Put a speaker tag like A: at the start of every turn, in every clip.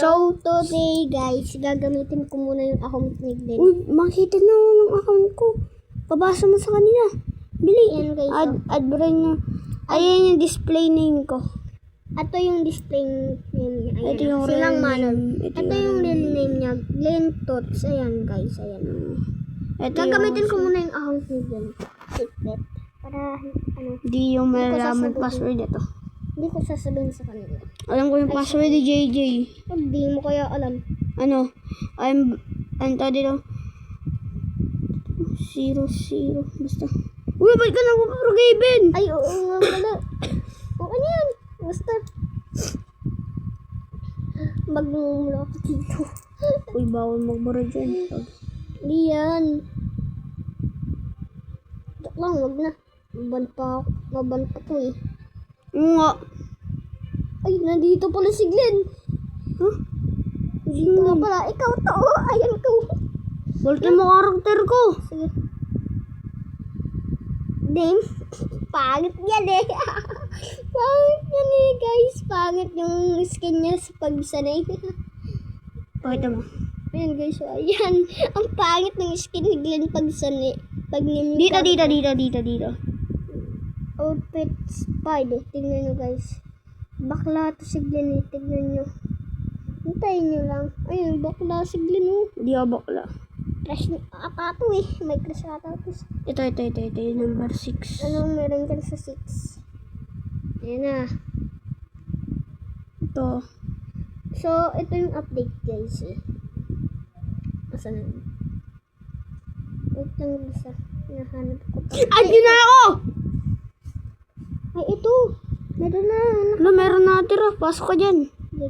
A: So, today guys, gagamitin ko muna yung account ni Glenn.
B: Uy, makita na yung account ko. Pabasa mo sa kanila. Bili.
A: Ayan guys,
B: Add brand nyo. Ayan yung display name ko.
A: Ito yung display name niya. Ayan.
B: Ito yung
A: Silang
B: real
A: Manon.
B: name.
A: Ito yung real name niya. Glenn Tots. Ayan guys, ayan.
B: Ito
A: Gagamitin ko muna yung account ni Glenn. Secret. Para, ano,
B: Di yung
A: Hindi ko
B: malalaman
A: sasagutin.
B: password ito.
A: hindi ko sasabihin sa kanila.
B: Alam ko yung password ni JJ.
A: Hindi mo kaya alam.
B: Ano? Anta dito. 00. Basta. Uy, ba't ka nagpaprogaben?
A: Ay, oo nga pala. Oo, ano yan? Basta. Magmumula ako dito.
B: Uy, bawal magbara dyan.
A: Hindi yan. Joke lang, wag na. Maban pa to eh.
B: Oo nga.
A: Ay, nandito pala si Glenn.
B: Huh?
A: Dito nga pala. Ikaw to. Ayan ko.
B: Balti mo karakter ko.
A: Sige. Name? Pangit yan eh. Pangit yan eh guys. Pangit yung skin niya sa pagsanay.
B: Pakita mo.
A: Ayan guys. So, ayan. Ang pangit ng skin ni Glenn pagsanay. Pag
B: Dito.
A: Outfits 5. Tingnan nyo guys. Bakla to si Glenn eh. Tingnan nyo. Hintayin nyo lang. Ayun, bakla si Glenn oh.
B: Di ako bakla.
A: Crush ni ata to eh. May crush ata to.
B: Ito. Yung number 6.
A: Anong meron ka sa 6? Ayan na.
B: Ito.
A: So, ito yung update guys eh. Asan na? Wait lang isa. Hinahanap ko.
B: Ay, na ako!
A: Ay, ito. Meron na.
B: Ano, meron na tira. Pasok ka dyan.
A: Gay.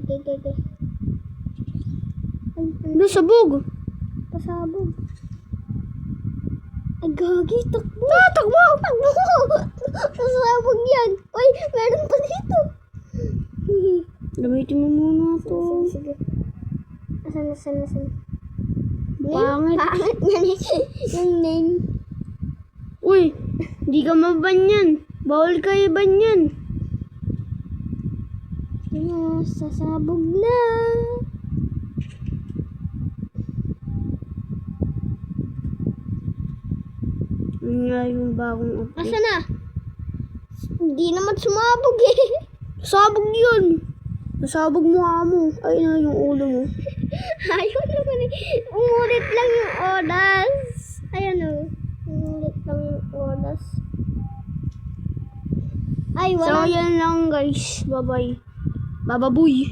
A: Ay,
B: Doon sa bug.
A: pasabog. Ay, gagi. Takbo.
B: Takbo!
A: Pasabog yan. Uy, meron pa dito.
B: Gamitin mo muna to.
A: Sige. Asan?
B: Pangit.
A: Pangit yan eh. Yung name.
B: Uy, di ka maban yan. Bawal ka iban yan.
A: Sasabog na.
B: Yun nga yung bagong update.
A: Asa na? Hindi naman sumabog eh.
B: Sabog yun. Nasabog mo mo. Ayun na yung ulo mo.
A: Ayaw naman eh. Umulit lang yung oras. Ayan o. Umulit lang yung oras. Ay,
B: So,
A: wala.
B: yan lang guys. Bye-bye. Bababoy.